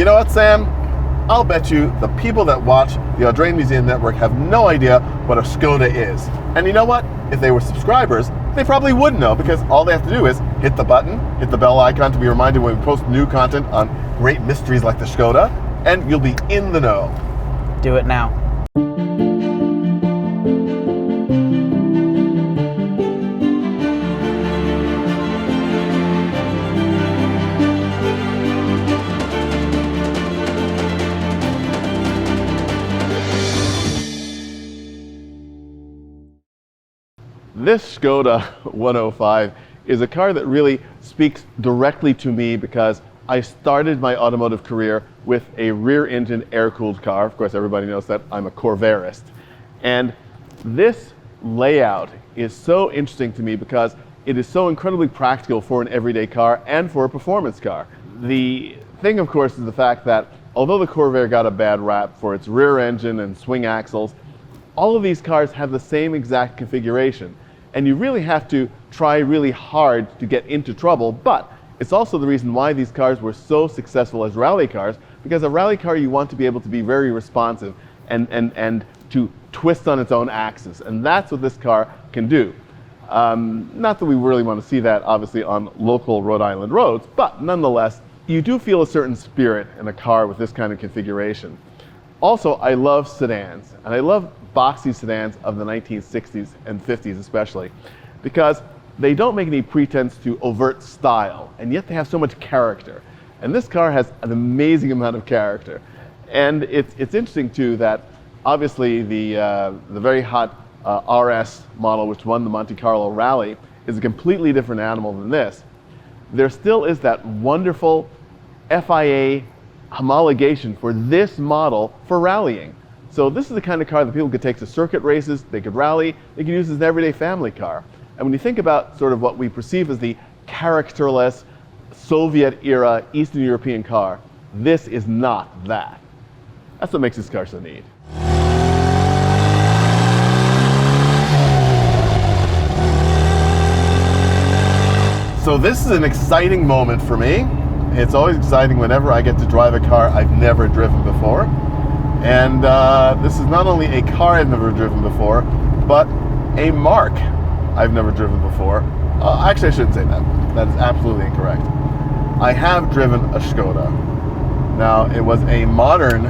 You know what, Sam? I'll bet you the people that watch the Audrain Museum Network have no idea what a Škoda is. And you know what? If they were subscribers, they probably would know, because all they have to do is hit the button, hit the bell icon to be reminded when we post new content on great mysteries like the Škoda, and you'll be in the know. Do it now. This Škoda 105 is a car that really speaks directly to me, because I started my automotive career with a rear-engine air-cooled car. Of course, everybody knows that I'm a Corvairist. And this layout is so interesting to me because it is so incredibly practical for an everyday car and for a performance car. The thing, of course, is the fact that although the Corvair got a bad rap for its rear engine and swing axles, all of these cars have the same exact configuration. And you really have to try really hard to get into trouble, but it's also the reason why these cars were so successful as rally cars, because a rally car, you want to be able to be very responsive and to twist on its own axis, and that's what this car can do. Not that we really want to see that, obviously, on local Rhode Island roads, but nonetheless, you do feel a certain spirit in a car with this kind of configuration. Also, I love sedans, and I love boxy sedans of the 1960s and 50s especially, because they don't make any pretense to overt style, and yet they have so much character. And this car has an amazing amount of character. And it's interesting too that obviously the very hot RS model, which won the Monte Carlo Rally, is a completely different animal than this. There still is that wonderful FIA homologation for this model for rallying. So this is the kind of car that people could take to circuit races, they could rally, they could use as an everyday family car. And when you think about sort of what we perceive as the characterless Soviet-era Eastern European car, this is not that. That's what makes this car so neat. So this is an exciting moment for me. It's always exciting whenever I get to drive a car I've never driven before. And this is not only a car I've never driven before, but a marque I've never driven before. Actually, I shouldn't say that. That is absolutely incorrect. I have driven a Škoda. Now, it was a modern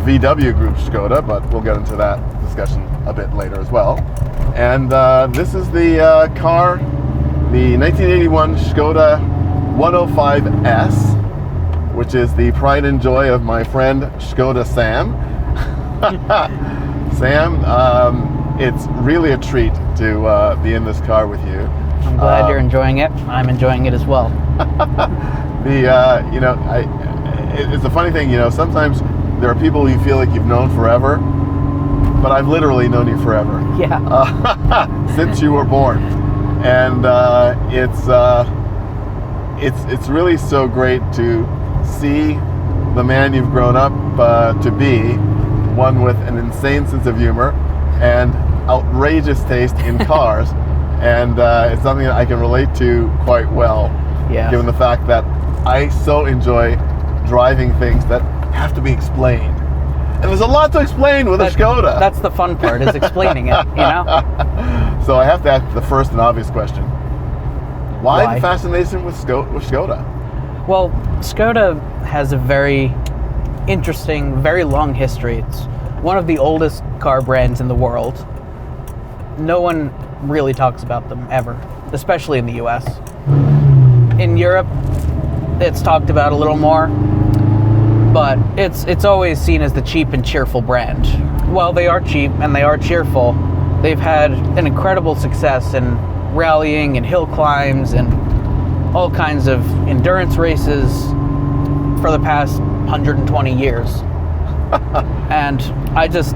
VW Group Škoda, but we'll get into that discussion a bit later as well. And this is the car, the 1981 Škoda 105S, which is the pride and joy of my friend Škoda Sam. Sam, it's really a treat to be in this car with you. I'm glad you're enjoying it. I'm enjoying it as well. You know, it's a funny thing, you know, sometimes there are people you feel like you've known forever, but I've literally known you forever. Yeah. Since you were born. And it's really so great to see the man you've grown up to be, one with an insane sense of humor and outrageous taste in cars. And it's something that I can relate to quite well, given the fact that I so enjoy driving things that have to be explained. And there's a lot to explain with a Škoda. That's the fun part, is explaining it, you know? So I have to ask the first and obvious question. Why the fascination with Škoda? Well, Škoda has a very interesting, very long history. It's one of the oldest car brands in the world. No one really talks about them ever, especially in the US. In Europe, it's talked about a little more, but it's always seen as the cheap and cheerful brand. Well, they are cheap and they are cheerful. They've had an incredible success in rallying and hill climbs and all kinds of endurance races for the past 120 years. And I just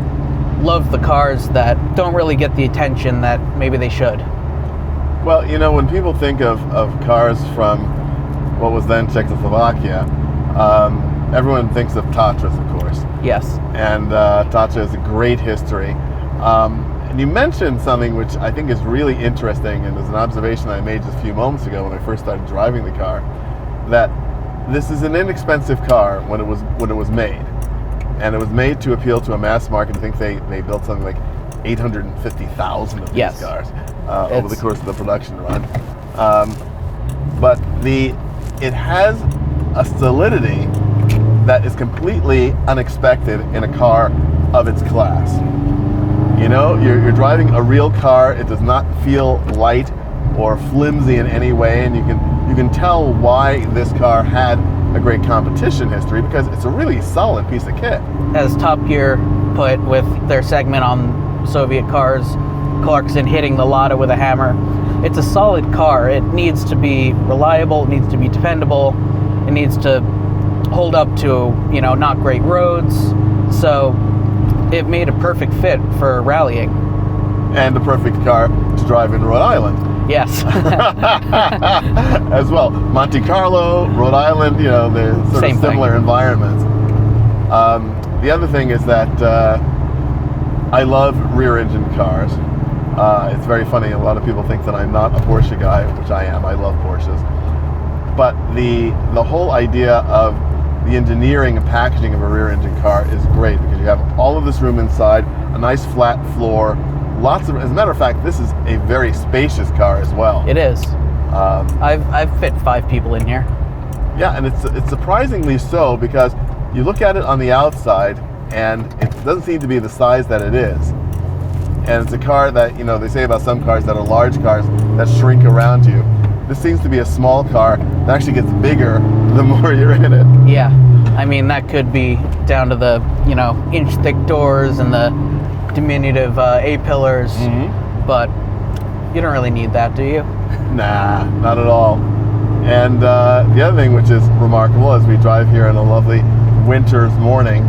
love the cars that don't really get the attention that maybe they should. Well, you know, when people think of cars from what was then Czechoslovakia, everyone thinks of Tatras, of course. Yes. And Tatra has a great history. And you mentioned something which I think is really interesting, and is an observation I made just a few moments ago when I first started driving the car, that this is an inexpensive car when it was made, and it was made to appeal to a mass market. I think they built something like 850,000 of these Yes. cars over the course of the production run. But it has a solidity that is completely unexpected in a car of its class. You know, you're driving a real car. It does not feel light or flimsy in any way, and you can tell why this car had a great competition history, because it's a really solid piece of kit. As Top Gear put with their segment on Soviet cars, Clarkson hitting the Lada with a hammer. It's a solid car. It needs to be reliable. It needs to be dependable. It needs to hold up to, not great roads. So it made a perfect fit for rallying. And the perfect car to drive in Rhode Island. Yes. As well. Monte Carlo, Rhode Island, they're sort of similar environments. The other thing is that I love rear-engine cars. It's very funny. A lot of people think that I'm not a Porsche guy, which I am. I love Porsches. But the whole idea of the engineering and packaging of a rear-engine car is great, because you have all of this room inside, a nice flat floor, as a matter of fact, this is a very spacious car as well. It is. I've fit 5 people in here. Yeah, and it's surprisingly so, because you look at it on the outside and it doesn't seem to be the size that it is. And it's a car that, they say about some cars that are large cars that shrink around you. This seems to be a small car that actually gets bigger the more you're in it. Yeah. I mean, that could be down to the, inch-thick doors and the diminutive A-pillars, but you don't really need that, do you? Nah, not at all. And the other thing which is remarkable, as we drive here on a lovely winter's morning,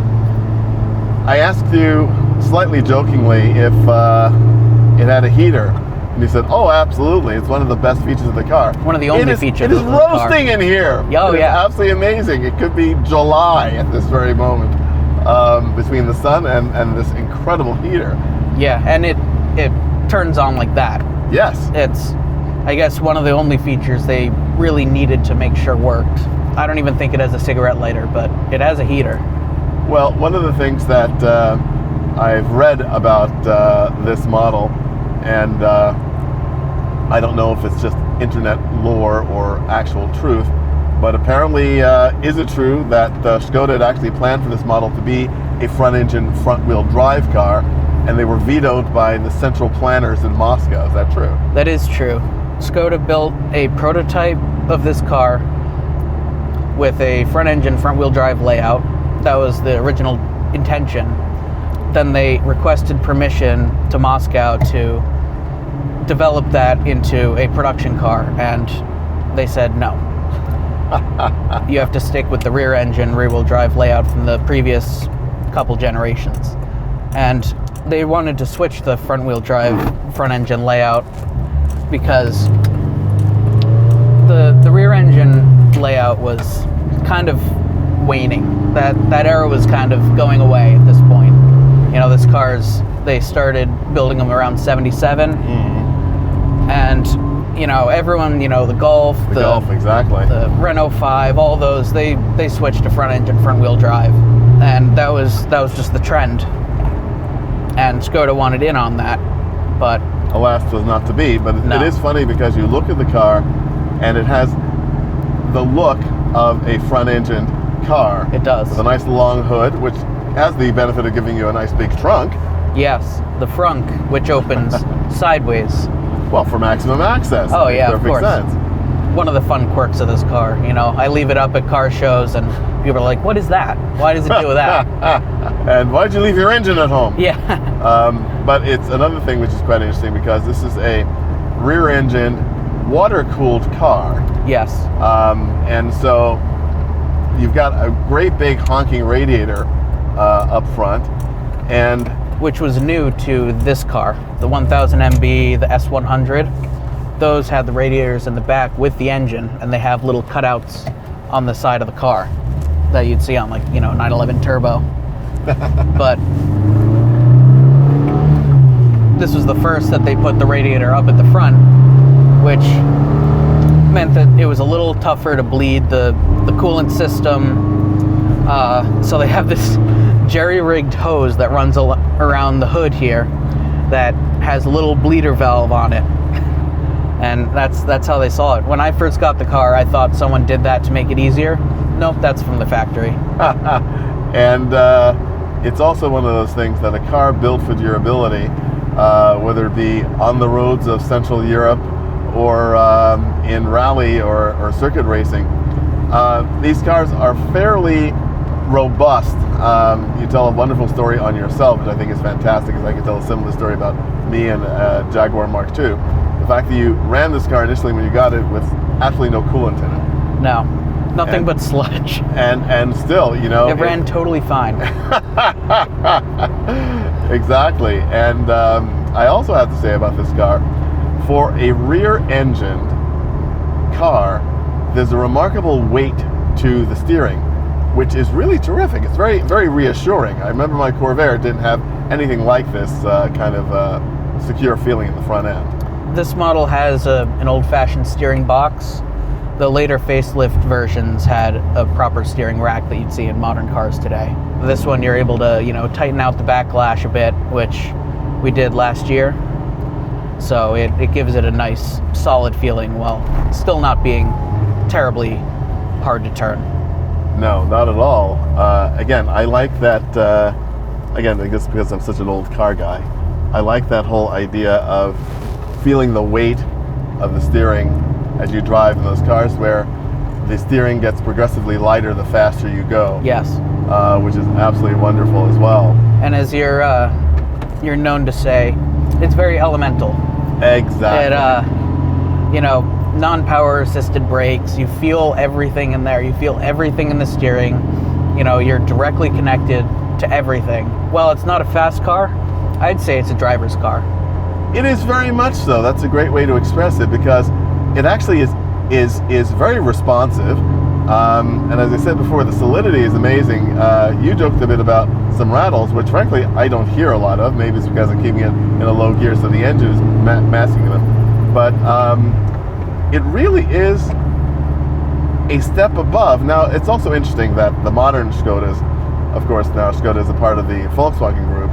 I asked you slightly jokingly if it had a heater, and you said, "Oh, absolutely! It's one of the best features of the car." One of the only features. It is roasting in here. Oh, yeah, absolutely amazing. It could be July at this very moment, between the sun and this incredible heater. Yeah, and it turns on like that. Yes. It's, I guess, one of the only features they really needed to make sure worked. I don't even think it has a cigarette lighter, but it has a heater. Well, one of the things that I've read about this model, and I don't know if it's just internet lore or actual truth, but apparently is it true that Škoda had actually planned for this model to be a front-engine, front-wheel drive car, and they were vetoed by the central planners in Moscow. Is that true? That is true. Škoda built a prototype of this car with a front-engine, front-wheel drive layout. That was the original intention. Then they requested permission to Moscow to develop that into a production car, and they said no. You have to stick with the rear-engine, rear-wheel drive layout from the previous couple generations. And they wanted to switch the front-wheel drive, front-engine layout because the rear-engine layout was kind of waning. That era was kind of going away at this point. This cars, they started building them around 77. And, everyone, the Golf, the Golf, exactly. The Renault 5, all those, they switched to front-engine, front-wheel drive. And that was just the trend. And Škoda wanted in on that, but alas, was not to be. But no. It is funny because you look at the car and it has the look of a front-engine car. It does. With a nice long hood, which has the benefit of giving you a nice big trunk. Yes, the frunk, which opens sideways. Well, for maximum access. Oh, yeah, perfect of course. Sense. One of the fun quirks of this car. I leave it up at car shows and people are like, what is that? Why does it do that? And why'd you leave your engine at home? Yeah. But it's another thing which is quite interesting, because this is a rear-engine, water-cooled car. Yes. And so you've got a great big honking radiator up front, and which was new to this car. The 1000 MB, the S100, those had the radiators in the back with the engine, and they have little cutouts on the side of the car that you'd see on 911 Turbo. But this was the first that they put the radiator up at the front, which meant that it was a little tougher to bleed the coolant system. So they have this jerry-rigged hose that runs around the hood here that has a little bleeder valve on it. And that's how they saw it. When I first got the car, I thought someone did that to make it easier. Nope, that's from the factory. And it's also one of those things that a car built for durability, whether it be on the roads of Central Europe or in rally or circuit racing, these cars are fairly robust. You tell a wonderful story on yourself, which I think is fantastic, because I can tell a similar story about me and Jaguar Mark II. The fact that you ran this car initially when you got it with absolutely no coolant in it. No, nothing but sludge. And still, you know, it ran totally fine. Exactly. And I also have to say about this car, for a rear-engined car, there's a remarkable weight to the steering, which is really terrific. It's very, very reassuring. I remember my Corvair didn't have anything like this kind of secure feeling in the front end. This model has an old-fashioned steering box. The later facelift versions had a proper steering rack that you'd see in modern cars today. This one, you're able to, you know, tighten out the backlash a bit, which we did last year. So it gives it a nice, solid feeling while still not being terribly hard to turn. No, not at all. Again, I like that, again, I guess because I'm such an old car guy, I like that whole idea of feeling the weight of the steering as you drive in those cars, where the steering gets progressively lighter the faster you go. Yes. Which is absolutely wonderful as well. And as you're known to say, it's very elemental. Exactly. It, you know, non-power assisted brakes, you feel everything in there, you feel everything in the steering, you know, you're directly connected to everything. Well, it's not a fast car, I'd say it's a driver's car. It is very much so. That's a great way to express it, because it actually is very responsive. And as I said before, the solidity is amazing. You joked a bit about some rattles, which frankly I don't hear a lot of. Maybe it's because I'm keeping it in a low gear, so the engine is masking them. But it really is a step above. Now, it's also interesting that the modern Škodas, of course, now Škoda is a part of the Volkswagen Group,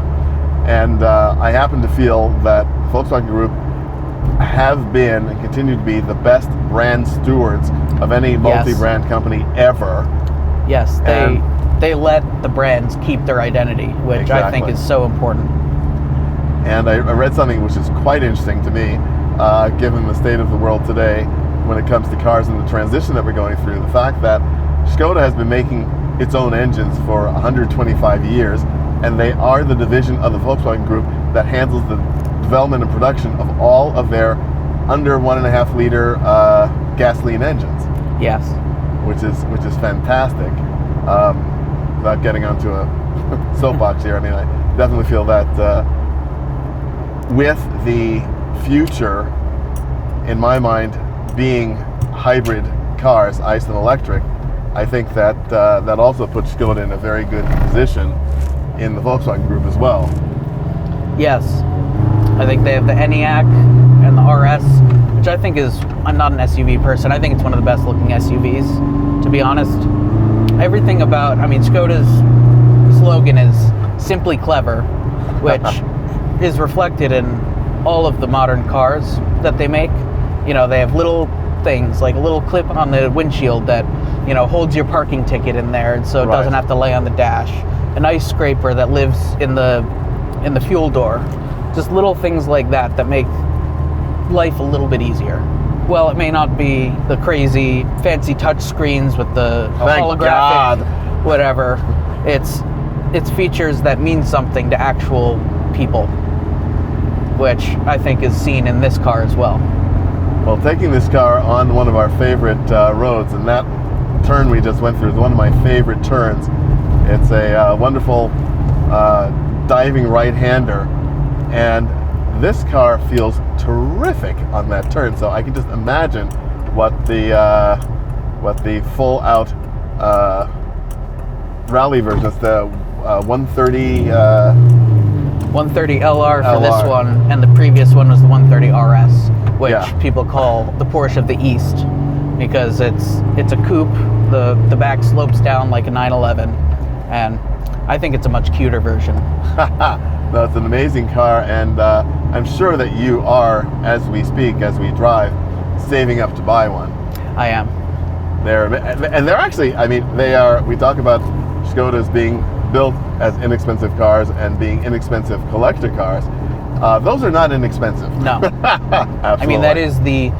and I happen to feel that Volkswagen Group have been and continue to be the best brand stewards of any multi-brand company ever. Yes, they let the brands keep their identity, which exactly. I think is so important. And I read something which is quite interesting to me, given the state of the world today when it comes to cars and the transition that we're going through. The fact that Škoda has been making its own engines for 125 years, and they are the division of the Volkswagen Group that handles the development and production of all of their under 1.5 liter gasoline engines. Yes, which is fantastic. Without getting onto a soapbox here, I mean, I definitely feel that with the future, in my mind, being hybrid cars, ICE and electric, I think that that also puts Škoda in a very good position in the Volkswagen Group as well. Yes, I think they have the ENIAC and the RS, which I think is, I'm not an SUV person, I think it's one of the best looking SUVs, to be honest. Everything about, I mean, Škoda's slogan is simply clever, which is reflected in all of the modern cars that they make. You know, they have little things, like a little clip on the windshield that, you know, holds your parking ticket in there, and so it doesn't have to lay on the dash. An ice scraper that lives in the fuel door. Just little things like that that make life a little bit easier. Well, it may not be the crazy fancy touch screens with the holographic whatever. It's features that mean something to actual people, which I think is seen in this car as well. Well, taking this car on one of our favorite roads, and that turn we just went through is one of my favorite turns. It's a wonderful diving right-hander, and this car feels terrific on that turn. So I can just imagine what the full-out rally version is, the 130. 130 LR for this one, and the previous one was the 130 RS, which people call the Porsche of the East. because it's a coupe. The back slopes down like a 911, and I think it's a much cuter version. No, it's an amazing car, and I'm sure that you are, as we speak, as we drive, saving up to buy one. I am. They're actually, I mean, they are. We talk about Škodas being built as inexpensive cars and being inexpensive collector cars. Those are not inexpensive. No. I mean, that is the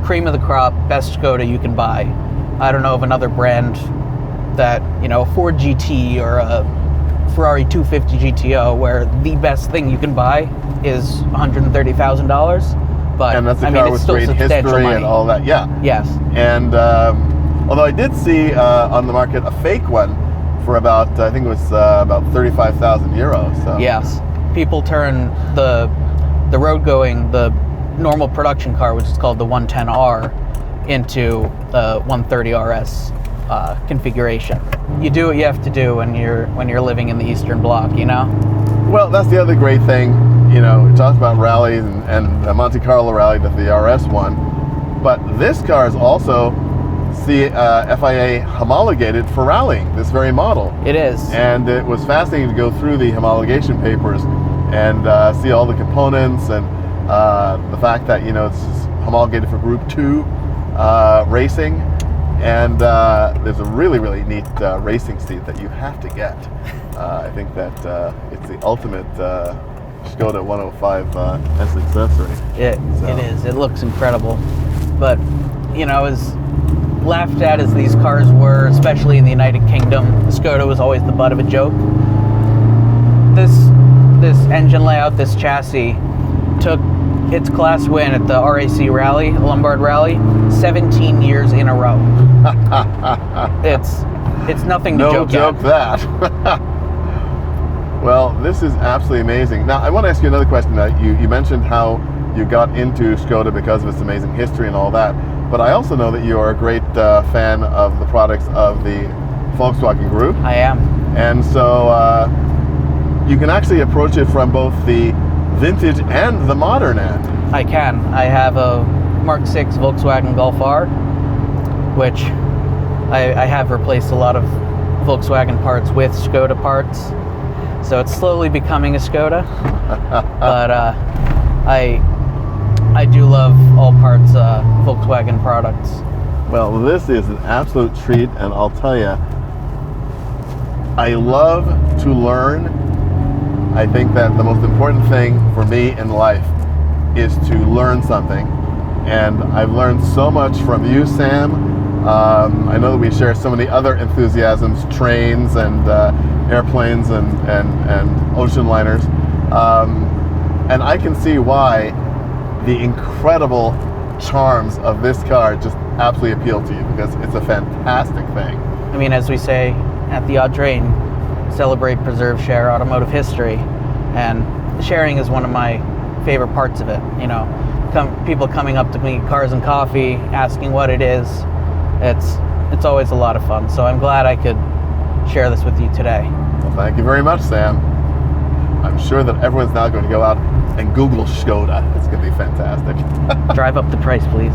cream of the crop, best Škoda you can buy. I don't know of another brand that, you know, a Ford GT or a Ferrari 250 GTO where the best thing you can buy is $130,000. But and that's a I car mean, it's with still great substantial history money. and all that. Yeah. Yes. And although I did see on the market a fake one for about, I think it was about 35,000 euros. So. Yes. People turn the road-going, the normal production car, which is called the 110R, into the 130 RS configuration. You do what you have to do when you're living in the Eastern Bloc, you know? Well, that's the other great thing. You know, we talked about rallies and the Monte Carlo rally that the RS won, but this car is also FIA homologated for rallying, this very model. It is. And it was fascinating to go through the homologation papers and see all the components and the fact that, you know, it's homologated for Group 2 racing. And there's a really, really neat racing seat that you have to get. I think that it's the ultimate Škoda 105 as accessory. It is. It looks incredible. But, you know, as laughed at as these cars were, especially in the United Kingdom, Škoda was always the butt of a joke. This engine layout, this chassis, took its class win at the RAC Rally, the Lombard Rally, 17 years in a row. It's nothing to joke at. That. Well, this is absolutely amazing. Now, I want to ask you another question. You mentioned how you got into Škoda because of its amazing history and all that, but I also know that you are a great fan of the products of the Volkswagen Group. I am. And so you can actually approach it from both the vintage and the modern end. I can. I have a Mark 6 Volkswagen Golf R, which I have replaced a lot of Volkswagen parts with Škoda parts. So it's slowly becoming a Škoda. But I do love all parts Volkswagen products. Well, this is an absolute treat, and I'll tell you, I love to learn. I think that the most important thing for me in life is to learn something. And I've learned so much from you, Sam. I know that we share so many other enthusiasms, trains and airplanes and ocean liners. And I can see why the incredible charms of this car just absolutely appeal to you, because it's a fantastic thing. I mean, as we say at the Audrain, celebrate, preserve, share automotive history, and sharing is one of my favorite parts of it. You know, people coming up to me, cars and coffee, asking what it is. It's always a lot of fun. So I'm glad I could share this with you today. Well, thank you very much, Sam. I'm sure that everyone's now going to go out and Google Škoda. It's going to be fantastic. Drive up the price, please.